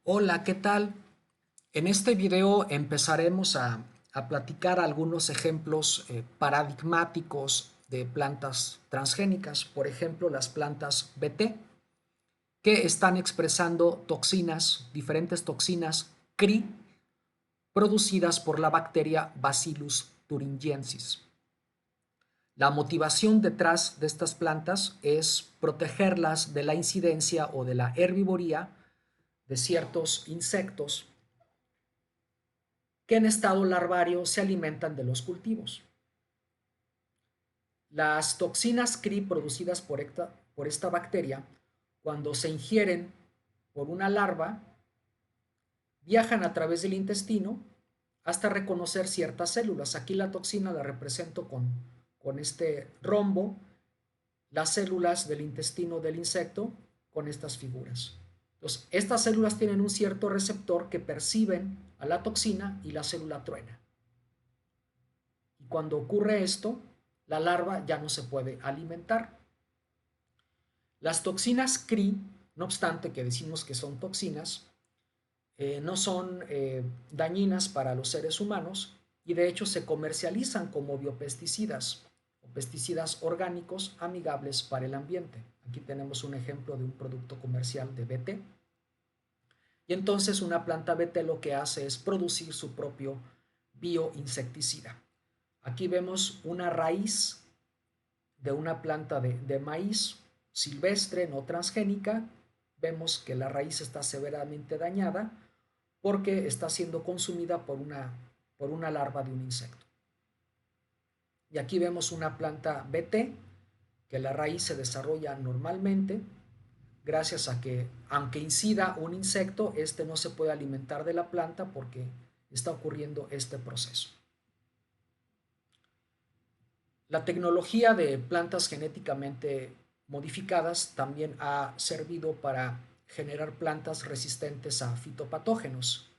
Hola, ¿qué tal? En este video empezaremos a platicar algunos ejemplos paradigmáticos de plantas transgénicas, por ejemplo, las plantas BT, que están expresando toxinas, diferentes toxinas CRI, producidas por la bacteria Bacillus thuringiensis. La motivación detrás de estas plantas es protegerlas de la incidencia o de la herbivoría de ciertos insectos que en estado larvario se alimentan de los cultivos. Las toxinas CRI producidas por esta bacteria, cuando se ingieren por una larva, viajan a través del intestino hasta reconocer ciertas células. Aquí la toxina la represento con este rombo, las células del intestino del insecto con estas figuras. Entonces, estas células tienen un cierto receptor que perciben a la toxina y la célula truena. Y cuando ocurre esto, la larva ya no se puede alimentar. Las toxinas CRI, no obstante que decimos que son toxinas, no son dañinas para los seres humanos y de hecho se comercializan como biopesticidas o pesticidas orgánicos amigables para el ambiente. Aquí tenemos un ejemplo de un producto comercial de BT. Y entonces una planta BT lo que hace es producir su propio bioinsecticida. Aquí vemos una raíz de una planta de maíz silvestre, no transgénica. Vemos que la raíz está severamente dañada porque está siendo consumida por una larva de un insecto. Y aquí vemos una planta BT, que la raíz se desarrolla normalmente, gracias a que, aunque incida un insecto, este no se puede alimentar de la planta porque está ocurriendo este proceso. La tecnología de plantas genéticamente modificadas también ha servido para generar plantas resistentes a fitopatógenos.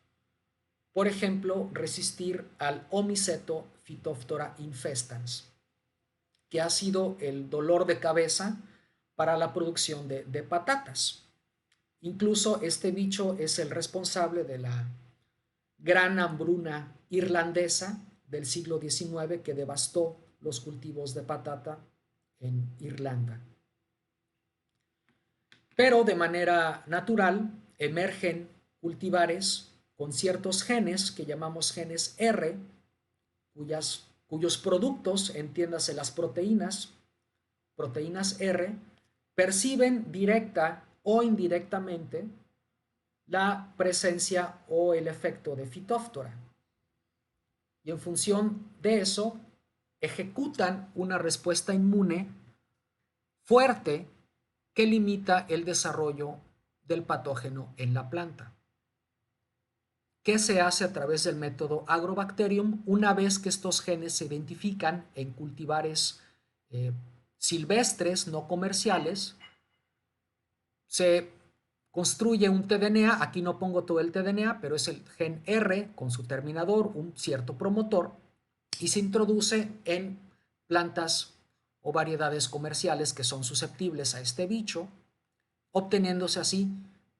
Por ejemplo, resistir al Omiceto Phytophthora infestans, que ha sido el dolor de cabeza para la producción de patatas. Incluso este bicho es el responsable de la gran hambruna irlandesa del siglo XIX que devastó los cultivos de patata en Irlanda. Pero de manera natural emergen cultivares con ciertos genes que llamamos genes R, cuyos productos, entiéndase las proteínas R, perciben directa o indirectamente la presencia o el efecto de Phytophthora. Y en función de eso, ejecutan una respuesta inmune fuerte que limita el desarrollo del patógeno en la planta. ¿Qué se hace a través del método Agrobacterium? Una vez que estos genes se identifican en cultivares silvestres, no comerciales, se construye un tDNA. Aquí no pongo todo el tDNA, pero es el gen R con su terminador, un cierto promotor, y se introduce en plantas o variedades comerciales que son susceptibles a este bicho, obteniéndose así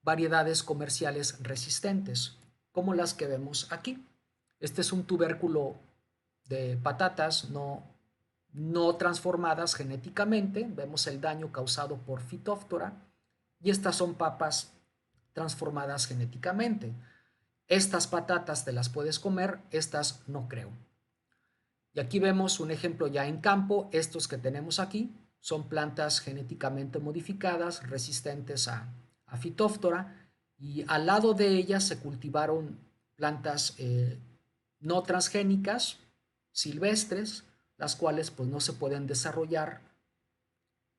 variedades comerciales resistentes, como las que vemos aquí. Este es un tubérculo de patatas no transformadas genéticamente. Vemos el daño causado por Phytophthora. Y estas son papas transformadas genéticamente. Estas patatas te las puedes comer, estas no creo. Y aquí vemos un ejemplo ya en campo. Estos que tenemos aquí son plantas genéticamente modificadas, resistentes a Phytophthora, y al lado de ellas se cultivaron plantas no transgénicas, silvestres, las cuales pues no se pueden desarrollar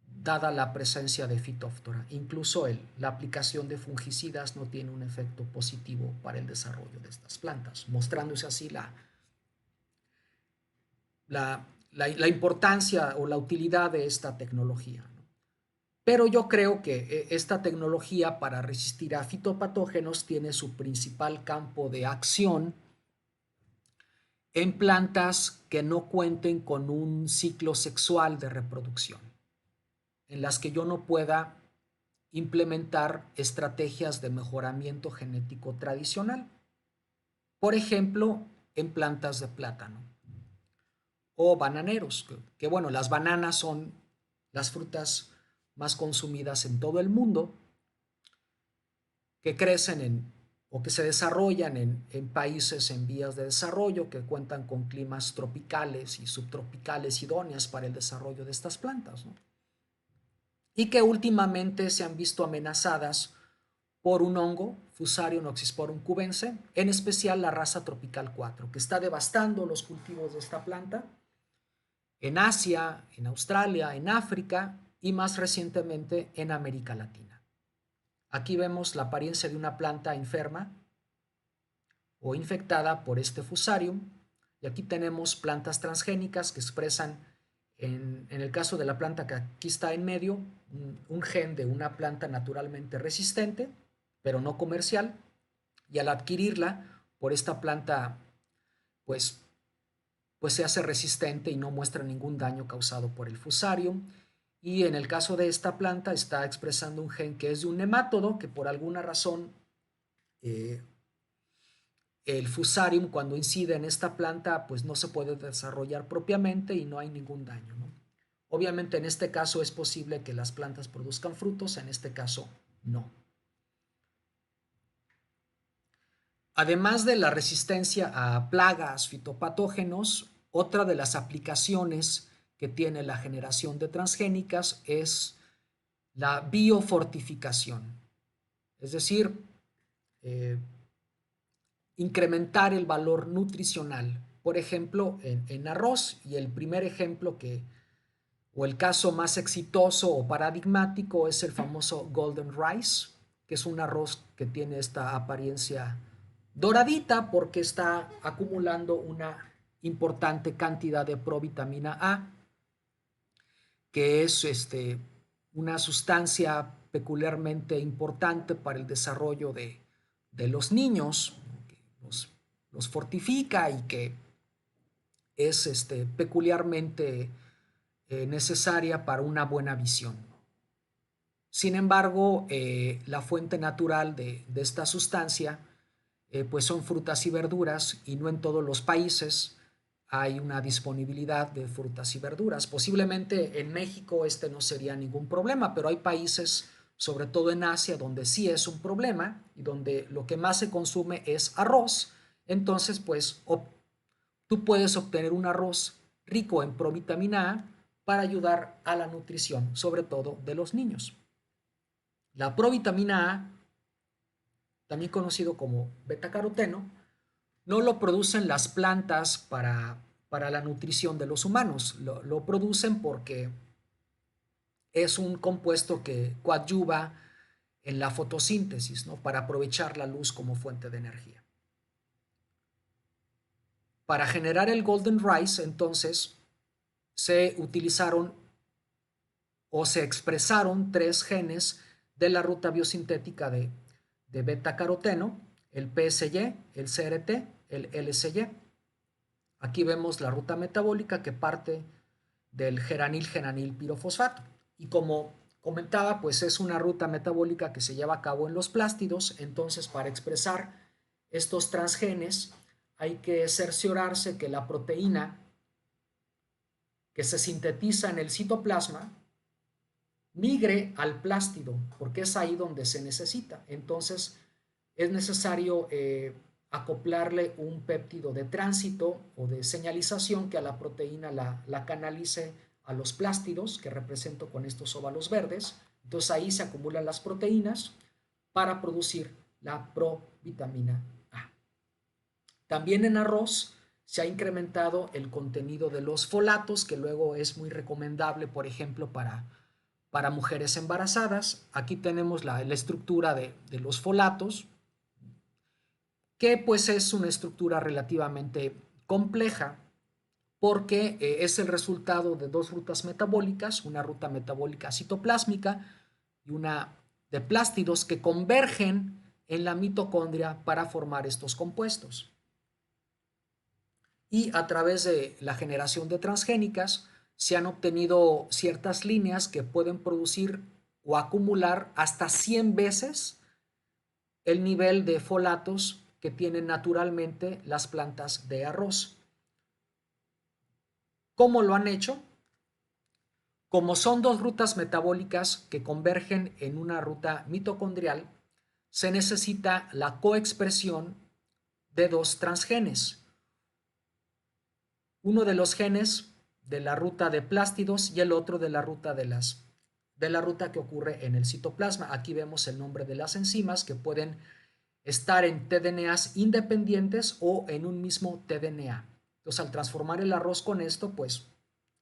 dada la presencia de Phytophthora. Incluso la aplicación de fungicidas no tiene un efecto positivo para el desarrollo de estas plantas, mostrándose así la importancia o la utilidad de esta tecnología. Pero yo creo que esta tecnología para resistir a fitopatógenos tiene su principal campo de acción en plantas que no cuenten con un ciclo sexual de reproducción, en las que yo no pueda implementar estrategias de mejoramiento genético tradicional, por ejemplo, en plantas de plátano o bananeros, que bueno, las bananas son las frutas más consumidas en todo el mundo, que crecen o que se desarrollan en países en vías de desarrollo que cuentan con climas tropicales y subtropicales idóneas para el desarrollo de estas plantas, ¿no? Y que últimamente se han visto amenazadas por un hongo, Fusarium oxysporum cubense, en especial la raza tropical 4, que está devastando los cultivos de esta planta en Asia, en Australia, en África y más recientemente en América Latina. Aquí vemos la apariencia de una planta enferma o infectada por este Fusarium, y aquí tenemos plantas transgénicas que expresan, en el caso de la planta que aquí está en medio, un gen de una planta naturalmente resistente, pero no comercial, y al adquirirla por esta planta, pues, pues se hace resistente y no muestra ningún daño causado por el Fusarium. Y en el caso de esta planta está expresando un gen que es de un nemátodo que por alguna razón el Fusarium cuando incide en esta planta pues no se puede desarrollar propiamente y no hay ningún daño, ¿no? Obviamente en este caso es posible que las plantas produzcan frutos, en este caso no. Además de la resistencia a plagas, fitopatógenos, otra de las aplicaciones que tiene la generación de transgénicas es la biofortificación, es decir, eh, incrementar el valor nutricional. Por ejemplo, en arroz, y el primer ejemplo o el caso más exitoso o paradigmático es el famoso Golden Rice, que es un arroz que tiene esta apariencia doradita porque está acumulando una importante cantidad de provitamina A, que es una sustancia peculiarmente importante para el desarrollo de los niños, que los fortifica y que es peculiarmente necesaria para una buena visión. Sin embargo, la fuente natural de esta sustancia pues son frutas y verduras y no en todos los países hay una disponibilidad de frutas y verduras. Posiblemente en México este no sería ningún problema, pero hay países, sobre todo en Asia, donde sí es un problema y donde lo que más se consume es arroz. Entonces, pues tú puedes obtener un arroz rico en provitamina A para ayudar a la nutrición, sobre todo de los niños. La provitamina A, también conocido como betacaroteno, no lo producen las plantas para la nutrición de los humanos, lo producen porque es un compuesto que coadyuva en la fotosíntesis, ¿no? Para aprovechar la luz como fuente de energía. Para generar el Golden Rice, entonces, se utilizaron o se expresaron tres genes de la ruta biosintética de beta-caroteno, el PSY, el CRT, el LSY. Aquí vemos la ruta metabólica que parte del geranil pirofosfato. Y como comentaba, pues es una ruta metabólica que se lleva a cabo en los plástidos. Entonces, para expresar estos transgenes, hay que cerciorarse que la proteína que se sintetiza en el citoplasma migre al plástido, porque es ahí donde se necesita. Entonces, es necesario acoplarle un péptido de tránsito o de señalización que a la proteína la canalice a los plástidos que represento con estos óvalos verdes. Entonces ahí se acumulan las proteínas para producir la provitamina A. También en arroz se ha incrementado el contenido de los folatos, que luego es muy recomendable, por ejemplo, para mujeres embarazadas. Aquí tenemos la estructura de los folatos, que pues es una estructura relativamente compleja porque es el resultado de dos rutas metabólicas, una ruta metabólica citoplásmica y una de plástidos que convergen en la mitocondria para formar estos compuestos. Y a través de la generación de transgénicas se han obtenido ciertas líneas que pueden producir o acumular hasta 100 veces el nivel de folatos que tienen naturalmente las plantas de arroz. ¿Cómo lo han hecho? Como son dos rutas metabólicas que convergen en una ruta mitocondrial, se necesita la coexpresión de dos transgenes. Uno de los genes de la ruta de plástidos y el otro de la ruta que ocurre en el citoplasma. Aquí vemos el nombre de las enzimas que pueden estar en tDNAs independientes o en un mismo tDNA. Entonces, al transformar el arroz con esto, pues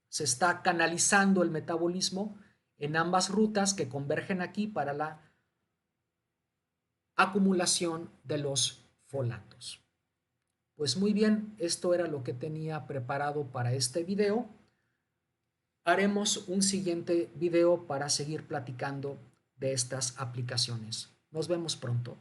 se está canalizando el metabolismo en ambas rutas que convergen aquí para la acumulación de los folatos. Pues muy bien, esto era lo que tenía preparado para este video. Haremos un siguiente video para seguir platicando de estas aplicaciones. Nos vemos pronto.